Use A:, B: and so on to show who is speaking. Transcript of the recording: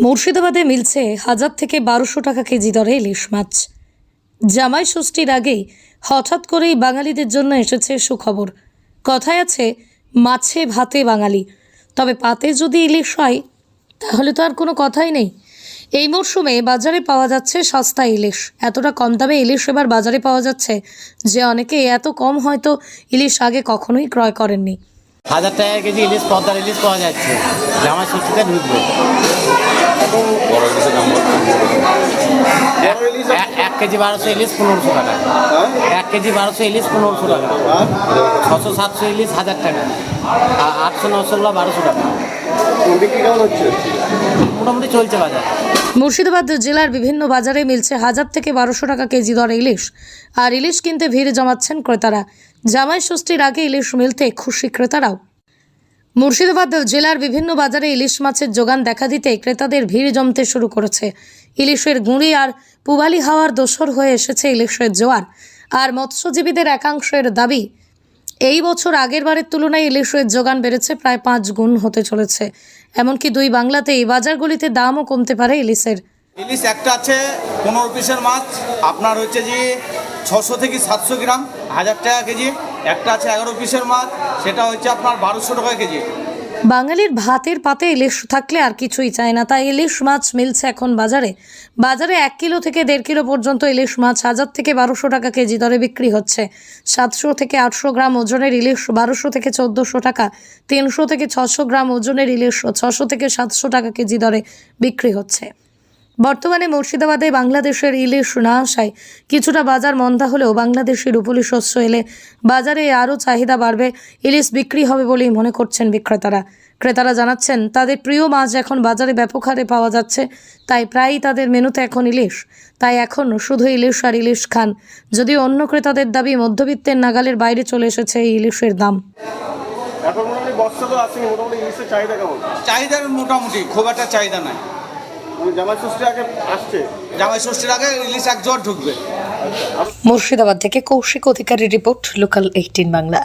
A: মুর্শিদাবাদে মিলছে 1000 থেকে 1200 টাকা কেজি দরে ইলিশ মাছ। জামাই ষষ্ঠীর আগেই হঠাৎ করেই বাঙালিদের জন্য এসেছে সুখবর। কথায় আছে মাছে ভাতে বাঙালি, তবে পাতে যদি ইলিশ হয় তাহলে তো আর কোনো কথাই নেই। এই মরশুমে বাজারে পাওয়া যাচ্ছে সস্তা ইলিশ। এতটা কম দামে ইলিশ এবার বাজারে পাওয়া যাচ্ছে যে অনেকে এত কম হয়তো ইলিশ আগে কখনোই ক্রয় করেননি।
B: 1000 টাকা কেজি ইলিশ, পদ্মার ইলিশ পাওয়া যাচ্ছে। জামাই ষষ্ঠীতে ঢুকবে। এক কেজি 1200 ইলিশ 1500 টাকা। 1 কেজি 1200 ইলিশ 1500 টাকা। 600-700 ইলিশ 1000 টাকা। 800-900 1200 টাকা। মোটামুটি চলছে বাজার।
A: মুর্শিদাবাদ জেলার বিভিন্ন বাজারে মিলছে 1000 থেকে 1200 টাকা কেজি দরে ইলিশ। আর ইলিশ কিনতে ভিড় জমাচ্ছেন ক্রেতারা। জামাই ষষ্ঠীর আগে ইলিশ মিলতে খুশি ক্রেতারাও। মুর্শিদাবাদ জেলার বিভিন্ন বাজারে ইলিশ মাছের যোগান দেখা দিতে ক্রেতাদের ভিড় জমতে শুরু করেছে। ইলিশের গুঁড়ি আর পুবালি হাওয়ার দোসর হয়ে এসেছে ইলিশের জোয়ার। আর মৎস্যজীবীদের একাংশের দাবি, এই বছর আগের বারের তুলনায় ইলিশের যোগান বেড়েছে প্রায় 5 গুণ হতে চলেছে। এমনকি দুই বাংলাতেই বাজারগুলিতে দামও কমতে পারে ইলিশের।
C: ইলিশ একটা আছে 15 পিসের মাছ, আপনার হচ্ছে যে 600 থেকে 700 গ্রাম, 1000 টাকা কেজি। একটা আছে 11 পিসের মাছ, সেটা হচ্ছে আপনার 1200 টাকা কেজি।
A: বাঙালির ভাতের পাতে ইলিশ থাকলে আর কিছুই চায় না, তাই ইলিশ মাছ মিলছে এখন বাজারে। 1 কিলো থেকে 1.5 কিলো পর্যন্ত ইলিশ মাছ 1000 থেকে 1200 টাকা কেজি দরে বিক্রি হচ্ছে। 700 থেকে 800 গ্রাম ওজনের ইলিশ 1200 থেকে 1400 টাকা। 300 থেকে 600 গ্রাম ওজনের ইলিশ 600 থেকে 700 টাকা কেজি দরে বিক্রি হচ্ছে। বর্তমানে মুর্শিদাবাদে বাংলাদেশের ইলিশ না আসায় কিছুটা বাজার মন্দা হলেও বাংলাদেশের রূপলি শস্য এলে বাজারে আরও চাহিদা বাড়বে, ইলিশ বিক্রি হবে বলেই মনে করছেন বিক্রেতারা। ক্রেতারা জানাচ্ছেন তাদের প্রিয় মাছ এখন বাজারে ব্যাপক হারে পাওয়া যাচ্ছে, তাই প্রায়ই তাদের মেনুতে এখন ইলিশ। তাই এখন শুধু ইলিশ আর ইলিশ খান। যদিও অন্য ক্রেতাদের দাবি মধ্যবিত্তের নাগালের বাইরে চলে এসেছে এই ইলিশের দাম।
D: এখন মোটামুটি বর্ষা তো আছে, মোটামুটি ইলিশের চাহিদা কেমন?
C: চাহিদা মোটামুটি খুব একটা চাহিদা নাই।
D: জামাই ষষ্ঠীর আগে আসছে,
C: জামাই ষষ্ঠীর আগে ইলিশ এক জোর ঢুকবে।
A: মুর্শিদাবাদ থেকে কৌশিক অধিকারীর রিপোর্ট, লোকাল 18 বাংলা।